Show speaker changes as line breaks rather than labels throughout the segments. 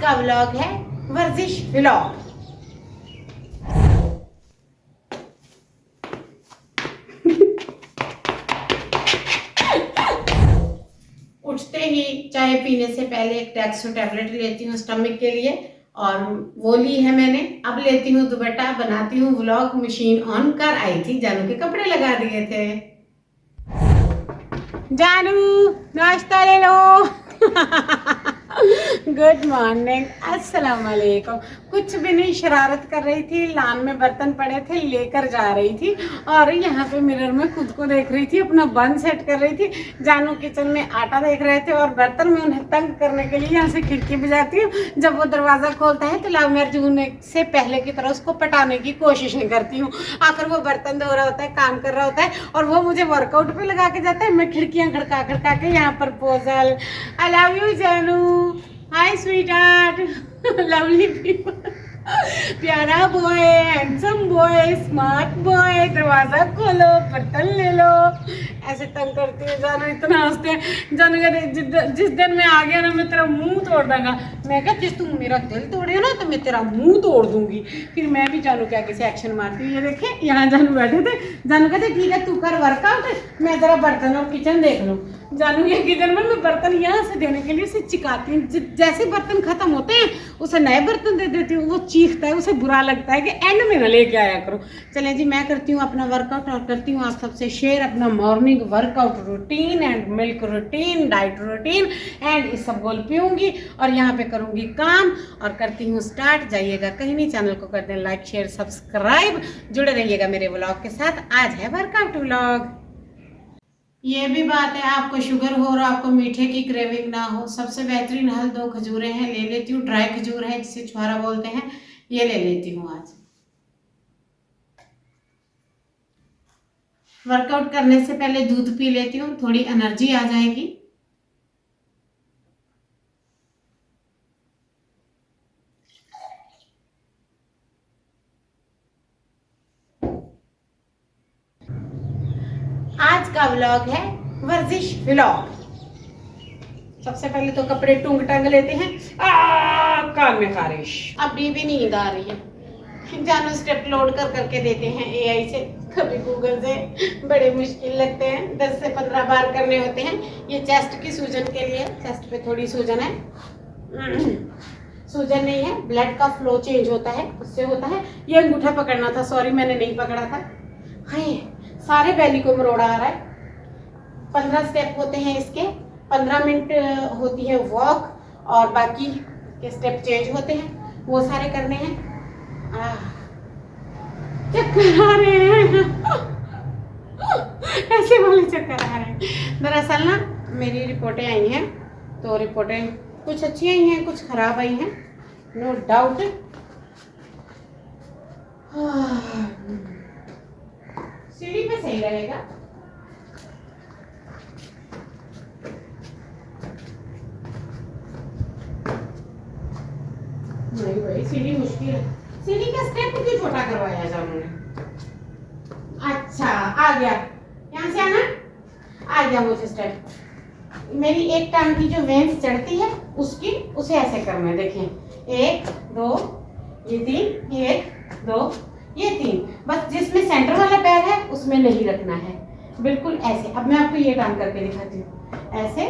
का व्लॉग है वर्जिश व्लॉग। उठते ही चाय पीने से पहले एक डेक्सो टैबलेट लेती हूँ स्टमक के लिए, और वो ली है मैंने। अब लेती हूँ दुपट्टा, बनाती हूँ व्लॉग। मशीन ऑन कर आई थी, जानू के कपड़े लगा दिए थे। जानू नाश्ता ले लो। गुड मॉर्निंग, अस्सलाम वालेकुम। कुछ भी नहीं, शरारत कर रही थी। लान में बर्तन पड़े थे, लेकर जा रही थी, और यहाँ पे मिरर में खुद को देख रही थी, अपना बन सेट कर रही थी। जानू किचन में आटा देख रहे थे, और बर्तन में उन्हें तंग करने के लिए यहाँ से खिड़की पे जाती हूँ। जब वो दरवाज़ा खोलता है तो लव मैरिज होने से पहले की तरह उसको पटाने की कोशिश नहीं करती हूँ। आखिर वो बर्तन धो रहा होता है, काम कर रहा होता है, और वो मुझे वर्कआउट पे लगा के जाता है। मैं खिड़कियाँ खड़का खड़का के यहाँ प्रपोजल, आई लव यू जानू, हाय स्वीटहार्ट, लवली पीपल, प्यारा boy, handsome boy, smart boy, दरवाजा खोलो, बर्तन ले लो। ऐसे तंग करती है जानू, इतना हंसते हैं। जानू कहते जिस दिन मैं आ गया ना, मैं तेरा मुंह तोड़ दूंगा। मैं कहती जिस तुम मेरा दिल तोड़े ना तो मैं तेरा मुंह तोड़ दूंगी। फिर मैं भी जानू के आगे से एक्शन मारती हूँ। ये देखे यहाँ जानू बैठे थे, जानू कहते ठीक है तू कर वर्कआउट, मैं तेरा बर्तन और किचन देख लूँ। जानू के किचन में मैं बर्तन यहाँ से देने के लिए उसे चिकाती हूँ। जैसे बर्तन खत्म होते हैं उसे नए बर्तन दे देती हूँ। वो चीखता है, उसे बुरा लगता है कि एंड में ना लेके आया करो। चलें जी, मैं करती हूँ अपना वर्कआउट, और करती हूँ आप सबसे शेयर अपना morning workout routine and milk routine, diet routine, and इस सब गोल पीऊँगी और यहाँ पे करूँगी काम, और करती हूँ स्टार्ट। जाइएगा कहीं नहीं, चैनल को कर दें लाइक शेयर सब्सक्राइब, जुड़े रहिएगा मेरे व्लॉग के साथ। आज है वर्कआउट व्लॉग। ये भी बात है, आपको शुगर हो और आपको मीठे की क्रेविंग ना हो, सबसे बेहतरीन हल 2 खजूरें हैं, ले लेती हूँ। ड्राई खजूर है जिसे छुआरा बोलते हैं, ये ले लेती हूँ। आज वर्कआउट करने से पहले दूध पी लेती हूँ, थोड़ी एनर्जी आ जाएगी। आज का व्लॉग है वर्जिश व्लॉग। सबसे पहले तो कपड़े टूंग टंग लेते हैं। कान में खारिश, अभी भी नींद आ रही है। जानू स्टेप लोड कर करके देते हैं एआई से, कभी गूगल से। बड़े मुश्किल लगते हैं, 10 से 15 बार करने होते हैं। ये चेस्ट की सूजन के लिए, चेस्ट पे थोड़ी सूजन है। सूजन नहीं है, ब्लड का फ्लो चेंज होता है, उससे होता है। ये अंगूठा पकड़ना था, सॉरी मैंने नहीं पकड़ा था। हाय, सारे बैली को मरोड़ा आ रहा है। 15 स्टेप होते हैं इसके, 15 मिनट होती है वॉक, और बाकी के स्टेप चेंज होते हैं, वो सारे करने हैं। चक्कर आ रहे हैं। ऐसे वाले चक्कर आ रहे हैं। दरअसल ना मेरी रिपोर्टें आई हैं, तो रिपोर्टें कुछ अच्छी आई हैं, कुछ खराब आई हैं, नो डाउट। सीढ़ी पे सही रहेगा। नहीं भाई, सीढ़ी मुश्किल है। सीढ़ी का स्टेप क्यों छोटा करवाया जानू ने? अच्छा आ गया, यहाँ से आना, आ गया मुझे स्टेप। मेरी एक टांग की जो वेन्स चढ़ती है उसकी, उसे ऐसे करना है। देखें, 1 2 ये 3, ये 1 2 ये 3, बस जिसमें सेंटर वाला पैर है उसमें नहीं रखना है, बिल्कुल ऐसे। अब मैं आपको ये काम करके दिखाती हूँ, ऐसे।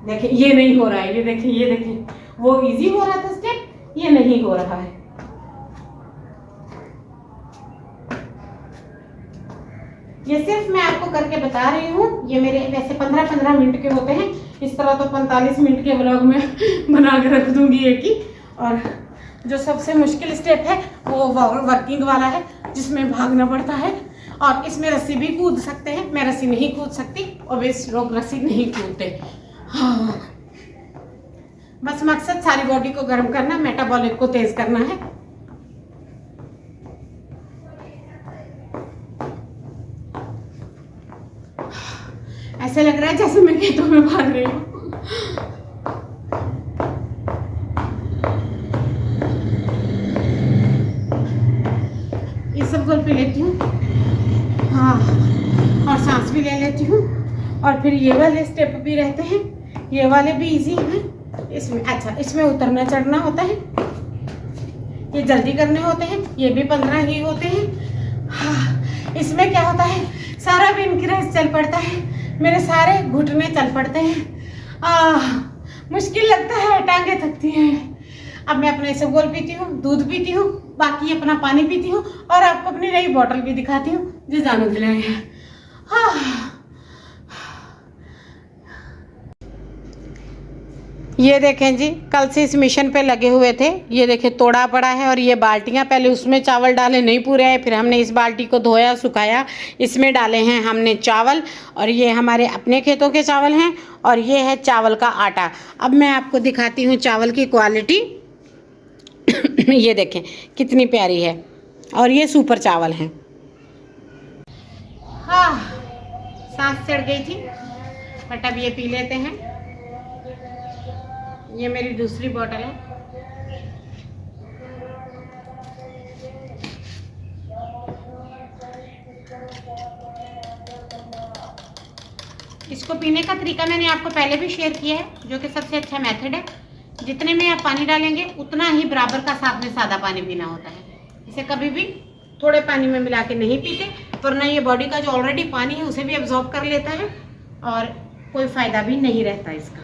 देखें ये नहीं हो रहा है, ये देखें, ये देखें, वो इजी हो रहा था स्टेप, ये नहीं हो रहा है। ये सिर्फ मैं आपको करके बता रही हूँ। ये मेरे वैसे 15-15 मिनट के होते हैं, इस तरह तो 45 मिनट के व्लॉग में बना के रख दूंगी एक ही। और जो सबसे मुश्किल स्टेप है वो वर्किंग वाला है, जिसमें भागना पड़ता है, और इसमें रस्सी भी कूद सकते हैं। मैं रस्सी नहीं कूद सकती, ओबेस लोग रस्सी नहीं कूदते। हाँ, बस मकसद सारी बॉडी को गर्म करना, मेटाबॉलिक को तेज करना है। ऐसे लग रहा है जैसे मैं खेतों में भाग रही हूँ। ये सब गोल पी लेती हूँ, हाँ, और सांस भी ले लेती हूँ। और फिर ये वाले स्टेप भी रहते हैं, ये वाले भी इजी हैं, इसमें अच्छा, इसमें उतरना चढ़ना होता है, ये जल्दी करने होते हैं, ये भी 15 ही होते हैं। हाँ, इसमें क्या होता है, सारा विंड चल पड़ता है, मेरे सारे घुटने चल पड़ते हैं। मुश्किल लगता है, टांगे थकती हैं। अब मैं अपने इसबगोल पीती हूँ, दूध पीती हूँ, बाकी अपना पानी पीती हूँ और आपको अपनी नई बोतल भी दिखाती हूँ जो जानू दिलाए हैं। हाँ, ये देखें जी, कल से इस मिशन पे लगे हुए थे। ये देखें तोड़ा पड़ा है और ये बाल्टियाँ, पहले उसमें चावल डाले नहीं पूरे आए, फिर हमने इस बाल्टी को धोया सुखाया, इसमें डाले हैं हमने चावल। और ये हमारे अपने खेतों के चावल हैं और ये है चावल का आटा। अब मैं आपको दिखाती हूँ चावल की क्वालिटी। ये देखें कितनी प्यारी है और ये सुपर चावल हैं। हाँ, सांस चढ़ गई थी, बट अब ये पी लेते हैं। ये मेरी दूसरी बोतल है। इसको पीने का तरीका मैंने आपको पहले भी शेयर किया है, जो कि सबसे अच्छा मेथड है। जितने में आप पानी डालेंगे उतना ही बराबर का साथ में सादा पानी पीना होता है। इसे कभी भी थोड़े पानी में मिला के नहीं पीते, वरना ये बॉडी का जो ऑलरेडी पानी है उसे भी एब्जॉर्ब कर लेता है और कोई फायदा भी नहीं रहता इसका।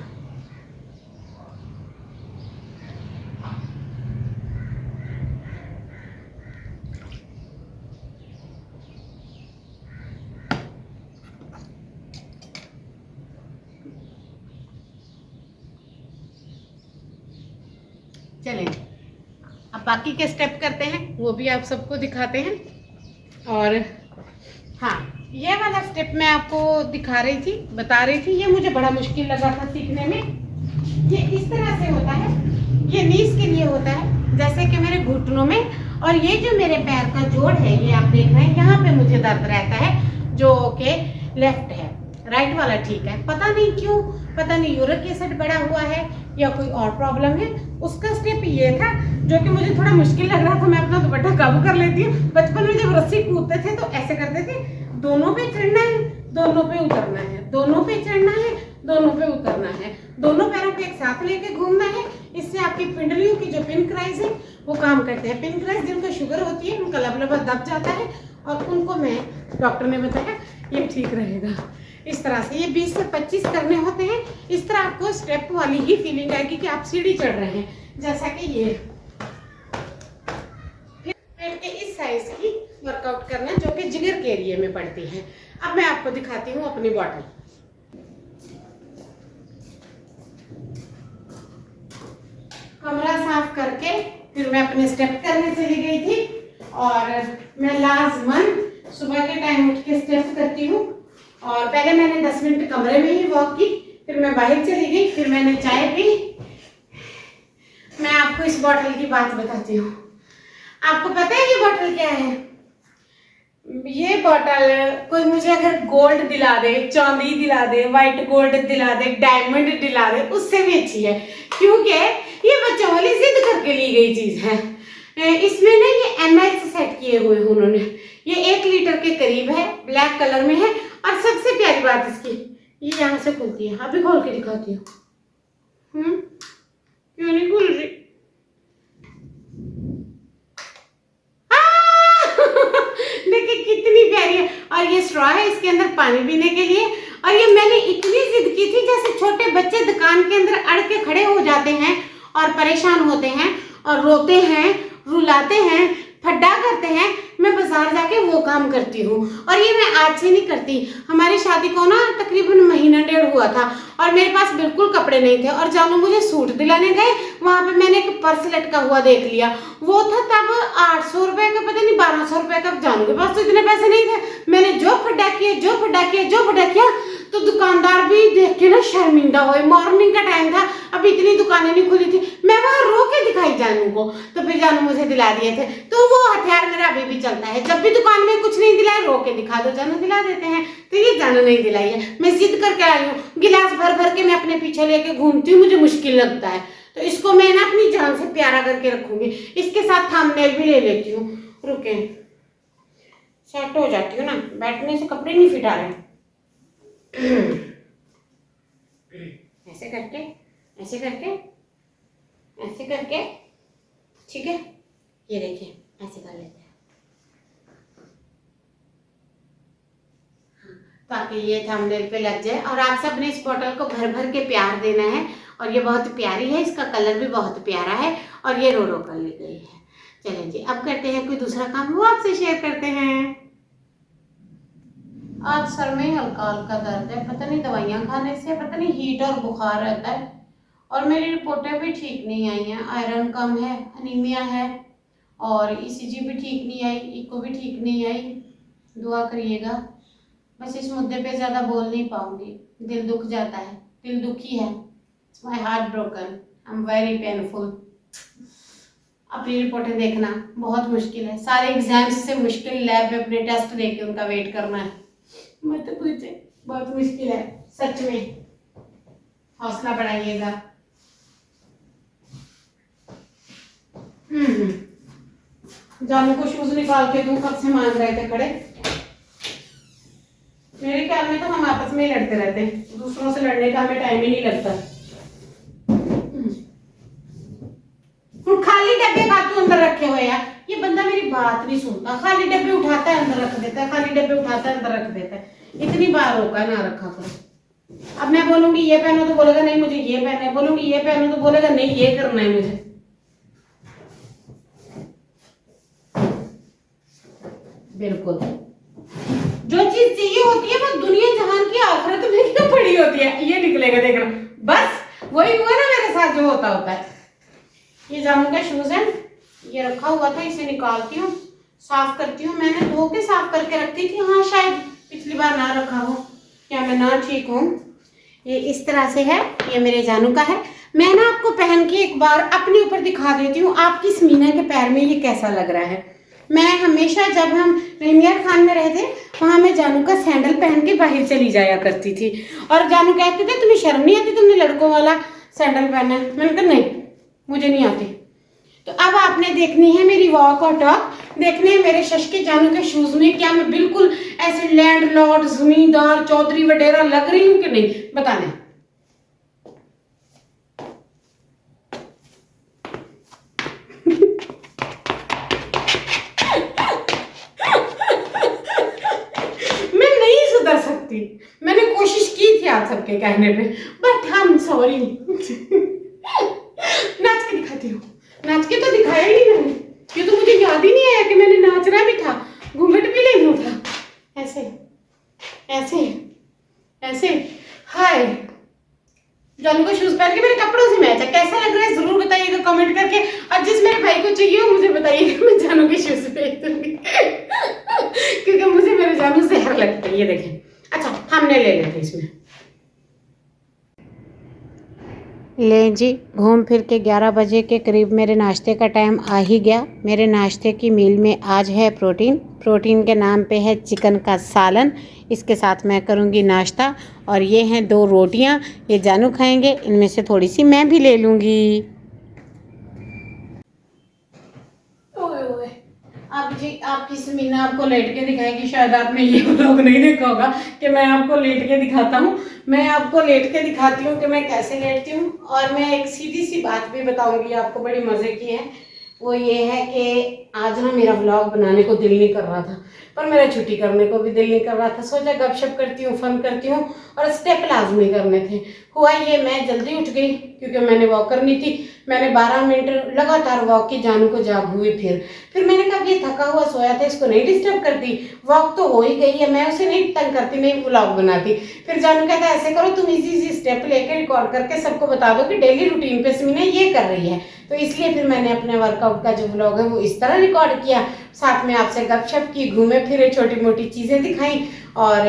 चलें, अब बाकी के स्टेप करते हैं, वो भी आप सबको दिखाते हैं। और हाँ, ये वाला स्टेप मैं आपको दिखा रही थी, बता रही थी, ये मुझे बड़ा मुश्किल लगा था सीखने में। ये इस तरह से होता है, ये नीज के लिए होता है, जैसे कि मेरे घुटनों में। और ये जो मेरे पैर का जोड़ है, ये आप देख रहे हैं, यहाँ पे मुझे दर्द रहता है, जो कि लेफ्ट है, राइट वाला ठीक है। पता नहीं क्यों, पता नहीं यूरिक एसिड बढ़ा हुआ है या कोई और प्रॉब्लम है। उसका स्टेप ये था जो कि मुझे थोड़ा मुश्किल लग रहा था। मैं अपना दुपट्टा काबू कर लेती हूँ। बचपन में जब रस्सी कूदते थे तो ऐसे करते थे, दोनों पे चढ़ना है, दोनों पे उतरना है, दोनों पे चढ़ना है, दोनों पे उतरना है, दोनों पैरों को एक साथ लेके घूमना है। इससे आपकी पिंडलियों की जो पिनक्राइज है वो काम करते हैं। पिनक्राइज जिनको शुगर होती है, उनका लबलबा दब जाता है और उनको मैं, डॉक्टर ने बताया, ये ठीक रहेगा। इस तरह से ये 20 से 25 करने होते हैं। इस तरह आपको स्टेप वाली ही फीलिंग आएगी कि आप सीढ़ी चढ़ रहे हैं, जैसा कि ये। फिर पेट के इस साइज की वर्कआउट करना, जो कि जिगर के एरिया में पड़ती है। अब मैं आपको दिखाती हूँ अपनी बॉटल। कमरा साफ करके फिर मैं अपने स्टेप करने चली गई थी। और मैं लाजमन सुबह के टाइम उठ के स्टेप करती हूँ। और पहले मैंने 10 मिनट कमरे में ही वॉक की, फिर मैं बाहर चली गई, फिर मैंने चाय पी। मैं आपको इस बोतल की बात बताती हूँ। आपको पता है ये बोतल क्या है? ये बोतल कोई मुझे अगर गोल्ड दिला दे, चांदी दिला दे, व्हाइट गोल्ड दिला दे, डायमंड दिला दे, उससे भी अच्छी है, क्योंकि ये बच्चों वाली जिद करके ली गई चीज है। इसमें ना ये ml से सेट किए हुए हैं उन्होंने। ये 1 लीटर के करीब है, ब्लैक कलर में है। और सबसे प्यारी बात इसकी, ये यहाँ से खुलती है। अभी खोल के दिखाती हूँ। क्यों नहीं खुल रही? देखिए कितनी प्यारी है। और ये स्ट्रॉ है, इसके अंदर पानी पीने के लिए। और ये मैंने इतनी जिद की थी, जैसे छोटे बच्चे दुकान के अंदर अड़ के खड़े हो जाते हैं और परेशान होते हैं और रोते हैं, रुलाते हैं, फड्डा करते हैं। मैं बाजार जाके वो काम करती हूँ। और ये मैं आज से नहीं करती। हमारी शादी को ना तकरीबन महीना डेढ़ हुआ था और मेरे पास बिल्कुल कपड़े नहीं थे। और जानू मुझे सूट दिलाने गए, वहां पे मैंने एक पर्स लटका हुआ देख लिया। वो था तब 800 रुपए का, पता नहीं 1200 रुपए का। जानू के पास तो इतने पैसे नहीं थे। मैंने जो फड्डा किया, तो दुकानदार भी देख के ना शर्मिंदा हुए। मॉर्निंग का टाइम था, अब इतनी दुकानें नहीं खुली थी। मैं वहां रो के दिखाई जानू को, तो फिर जानू मुझे दिला दिए थे। तो वो हथियार मेरा अभी भी चलता है। जब भी दुकान में कुछ नहीं दिलाए, रो के दिखा दो, जानू दिला देते हैं। तो ये जानू नहीं दिलाई है, मैं जिद करके आई हूँ। गिलास भर भर के मैं अपने पीछे लेके घूमती हूँ, मुझे मुश्किल लगता है। तो इसको मैं ना अपनी जान से प्यारा करके रखूंगी। इसके साथ थंबनेल भी ले लेती हूँ। रुके, सेट हो जाती हूँ ना, बैठने से कपड़े नहीं फिटा रहे। ऐसे करके ऐसे करके, ठीक है, ये देखिए ऐसे कर लेते हैं ताकि ये थंबनेल पे लग जाए। और आप सब ने इस बॉटल को भर भर के प्यार देना है। और ये बहुत प्यारी है, इसका कलर भी बहुत प्यारा है और ये रो रो कर ली गई है। चलें जी, अब करते हैं कोई दूसरा काम, वो आपसे शेयर करते हैं। आज सर में हल्का हल्का दर्द है, पता नहीं दवाइयाँ खाने से, पता नहीं हीट और बुखार रहता है। और मेरी रिपोर्टें भी ठीक नहीं आई हैं, आयरन कम है, अनीमिया है और ईसीजी भी ठीक नहीं आई, इको भी ठीक नहीं आई। दुआ करिएगा। बस इस मुद्दे पे ज़्यादा बोल नहीं पाऊंगी, दिल दुख जाता है, दिल दुखी है। It's my heart broken, I am very painful. अपनी रिपोर्टें देखना बहुत मुश्किल है, सारे एग्जाम्स से मुश्किल लैब में अपने टेस्ट दे के उनका वेट करना है। मत पूछे, बहुत मुश्किल है सच में। हौसला बढ़ाइएगा। जानू को शूज निकाल के दूं, कब से मांग रहे थे खड़े। मेरे ख्याल में तो हम आपस में ही लड़ते रहते हैं, दूसरों से लड़ने का हमें टाइम ही नहीं लगता। खाली डब्बे खातू अंदर रखे हुए हैं, ये बंदा मेरी बात नहीं सुनता। खाली डब्बे उठाता है अंदर रख देता है, खाली डब्बे उठाता है अंदर रख देता है। इतनी बार रोका ना रखा करो। अब मैं बोलूंगी ये पहनो तो बोलेगा नहीं मुझे ये पहनना है, बोलूंगी ये पहनो तो बोलेगा नहीं ये करना है मुझे। बिल्कुल जो चीज चाहिए होती है वो दुनिया जहान की आखिरत में क्यों पड़ी होती है, ये निकलेगा देखना। बस वही हुआ ना मेरे साथ जो होता होता है। ये जानू का शूज है, ये रखा हुआ था, इसे निकालती हूँ, साफ करती हूँ। मैंने धो के साफ करके रखती थी, हाँ शायद पिछली बार ना रखा हो, क्या मैं ना ठीक हूँ। ये इस तरह से है, ये मेरे जानू का है। मैं ना आपको पहन के एक बार अपने ऊपर दिखा देती हूँ आपकी स्मीना के पैर में ये कैसा लग रहा है। मैं हमेशा जब हम रहीमिया खान में रहते वहाँ मैं जानू का सैंडल पहन के बाहर चली जाया करती थी और जानू कहते थे तुम्हें शर्म नहीं आती, तुमने लड़कों वाला सैंडल पहना है। मैंने कहा नहीं मुझे नहीं आती। तो अब आपने देखनी है मेरी वॉक और टॉक, देखने हैं मेरे शश के जानू के शूज में क्या मैं बिल्कुल ऐसे लैंडलॉर्ड जमींदार चौधरी वडेरा लग रही हूँ कि नहीं, बताने। मैंने कोशिश की थी आप सबके कहने पे, बट आई एम सॉरी। नाच के दिखाती हूँ, नाच के तो दिखाया ही नहीं मैंने, ये तो मुझे याद ही नहीं आया कि मैंने नाचना भी था, घूंघट भी लेना था। ऐसे ऐसे ऐसे। हाय जानू को शूज पहन के मेरे कपड़ों से मैच है, कैसा लग रहा है जरूर बताइएगा कमेंट करके। और जिस मेरे भाई को चाहिए वो मुझे बताइएगा, मैं जानू के शूज भेज दूंगी क्योंकि मुझे मेरे जानू जहर लगता है। ये देखें, अच्छा हमने ले लेते इसमें। ले जी, घूम फिर के 11 बजे के करीब मेरे नाश्ते का टाइम आ ही गया। मेरे नाश्ते की मील में आज है प्रोटीन के नाम पे है चिकन का सालन, इसके साथ मैं करूँगी नाश्ता। और ये हैं 2 रोटियाँ, ये जानू खाएंगे, इनमें से थोड़ी सी मैं भी ले लूँगी। अब जी आपकी समीना आपको लेट के दिखाएगी, शायद आपने ये व्लॉग नहीं देखा होगा कि मैं आपको लेट के दिखाता हूँ। मैं आपको लेट के दिखाती हूँ कि मैं कैसे लेटती हूँ। और मैं एक सीधी सी बात भी बताऊंगी आपको, बड़ी मज़े की है। वो ये है कि आज ना मेरा व्लॉग बनाने को दिल नहीं कर रहा था, पर मेरा छुट्टी करने को भी दिल नहीं कर रहा था। सोचा गपशप करती हूँ, फन करती हूँ और स्टेप लाजमी करने थे। हुआ ये, मैं जल्दी उठ गई क्योंकि मैंने वॉक करनी थी। मैंने 12 मिनट लगातार वॉक की, जानू को जाग हुई। फिर मैंने कहा ये थका हुआ सोया था, इसको नहीं डिस्टर्ब करती, वॉक तो हो ही गई है, मैं उसे नहीं तंग करती, नहीं व्लॉग बनाती। फिर जानू कहता ऐसे करो तुम इजी स्टेप लेकर रिकॉर्ड करके सबको बता दो कि डेली रूटीन पे समीना ये कर रही है। तो इसलिए फिर मैंने अपने वर्कआउट का जो व्लॉग है वो इस तरह रिकॉर्ड किया, साथ में आपसे गपशप की, घूमे फिरे, छोटी मोटी चीज़ें दिखाई और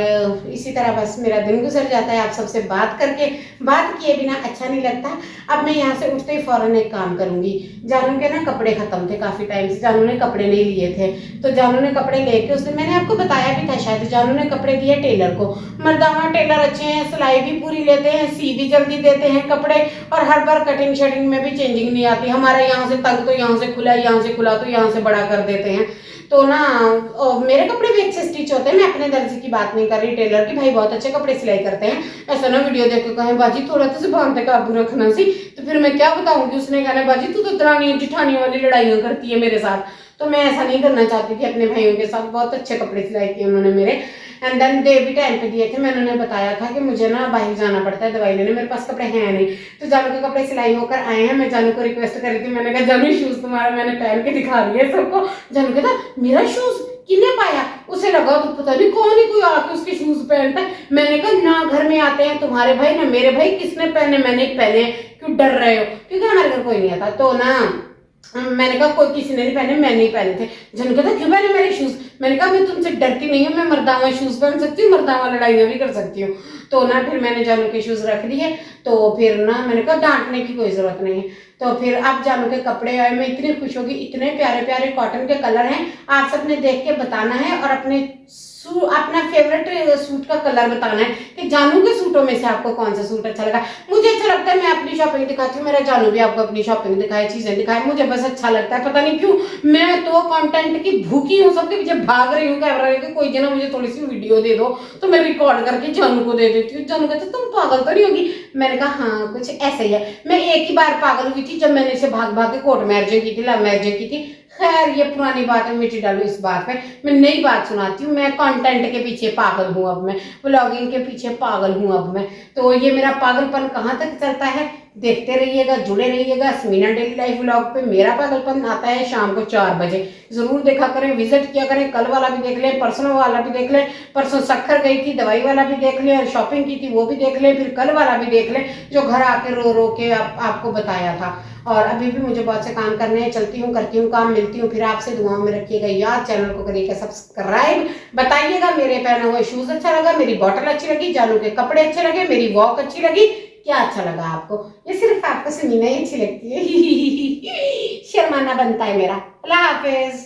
इसी तरह बस मेरा दिन गुजर जाता है आप सबसे बात करके। बात किए बिना अच्छा नहीं लगता। अब मैं यहाँ से उठते ही फ़ौरन एक काम करूँगी। जानू के ना कपड़े ख़त्म थे काफ़ी टाइम से, जानू ने कपड़े नहीं लिए थे, तो जानू ने कपड़े लेके, उस दिन मैंने आपको बताया भी था शायद, जानू ने कपड़े दिए टेलर को। मर्दाना टेलर अच्छे हैं, सिलाई भी पूरी लेते हैं, सी भी जल्दी देते हैं कपड़े, और हर बार कटिंग शटिंग में भी चेंजिंग नहीं आती। हमारा यहाँ से तंग तो यहाँ से खुला, यहाँ से खुला तो यहाँ से बड़ा कर देते हैं। तो ना मेरे कपड़े भी अच्छे स्टिच होते हैं, मैं अपने दर्जी की बात नहीं कर रही टेलर की, भाई बहुत अच्छे कपड़े सिलाई करते हैं, ऐसा ना वीडियो देख के कहें बाजी थोड़ा तो जुबान पे काबू रखना सी, तो फिर मैं क्या बताऊंगी, उसने कहना बाजी तू तो दरानी जिठानियों वाली लड़ाइयाँ करती है मेरे साथ। तो मैं ऐसा नहीं करना चाहती थी अपने भाइयों के साथ। बहुत अच्छे कपड़े सिलाई किए उन्होंने मेरे, एंड देन डे भी टाइम पे दिए थे। मैंने उन्हें बताया था कि मुझे ना बाहर जाना पड़ता है दवाई लेने, मेरे पास कपड़े हैं नहीं, तो जानू के कपड़े सिलाई होकर आए हैं। मैं जानू को रिक्वेस्ट करी थी, मैंने कहा जानू शूज तुम्हारा मैंने पहन के दिखा दिया सबको। जानू कहता मेरा शूज किसने पाया, उसे लगा तो पता नहीं कौन ही कोई आके उसके शूज पहनता है। मैंने कहा ना घर में आते हैं तुम्हारे भाई ना मेरे भाई, किसने पहने, मैंने पहने, क्यों डर रहे हो, क्योंकि हमारे घर कोई नहीं आता। तो ना मैंने कहा कोई किसी ने नहीं पहने, मैंने नहीं पहने थे। जन कहता क्यों पहने मेरे शूज, मैंने कहा मैं तुमसे डरती नहीं हूँ, मैं मर्दावा शूज पहन सकती हूँ, मर्दावा लड़ाइयाँ भी कर सकती हूँ। तो ना फिर मैंने जानू के शूज रख दिए, तो फिर ना मैंने कहा डांटने की कोई जरूरत नहीं है। तो फिर अब जानू के कपड़े आए, मैं इतनी खुश होगी, इतने प्यारे प्यारे कॉटन के कलर हैं। आप सबने देख के बताना है और अपना फेवरेट सूट का कलर बताना है कि जानू के सूटों में से आपको कौन सा सूट अच्छा लगा। मुझे अच्छा लगता है मैं अपनी शॉपिंग दिखाती हूँ, मेरा जानू भी आपको अपनी शॉपिंग दिखाए, चीजें दिखाए, मुझे बस अच्छा लगता है। पता नहीं क्यों मैं तो कंटेंट की भूखी हूँ, सबके पीछे भाग रही हूँ कैमरा लेके, कोई जना मुझे थोड़ी सी वीडियो दे दो तो मैं रिकॉर्ड करके जानू को दे देती हूँ। जानू कहते तुम पागल तो नहीं होगी, मैंने कहा हाँ कुछ ऐसा ही है। मैं एक ही बार पागल हुई थी जब मैंने इसे भाग भाग के कोर्ट मैरिज की थी, लव मैरिज की थी। खैर ये पुरानी बात है, मिट्टी डालू इस बात पे। मैं नई बात सुनाती हूँ, मैं कंटेंट के पीछे पागल हूँ अब मैं, व्लॉगिंग के पीछे पागल हूँ अब मैं। तो ये मेरा पागलपन कहाँ तक चलता है देखते रहिएगा, जुड़े रहिएगा स्मीना डेली लाइफ व्लॉग पे। मेरा पागलपन आता है शाम को 4 बजे, जरूर देखा करें, विजिट किया करें। कल वाला भी देख लें, परसों वाला भी देख लें, परसों शक्कर गई थी दवाई वाला भी देख लें, और शॉपिंग की थी वो भी देख लें, फिर कल वाला भी देख लें जो घर आके रो रो के आपको बताया था। और अभी भी मुझे बहुत से काम करने हैं, चलती हूँ करती हूँ काम, मिलती हूँ फिर आपसे। दुआओं में रखिएगा याद, चैनल को करिएगा सब्सक्राइब, बताइएगा मेरे पहने हुए शूज अच्छा लगा, मेरी बॉटल अच्छी लगी, जानू के कपड़े अच्छे लगे, मेरी वॉक अच्छी लगी, क्या अच्छा लगा आपको। ये सिर्फ आपको सुनीना ही अच्छी लगती है शर्माना बनता है मेरा। अल्लाह हाफिज।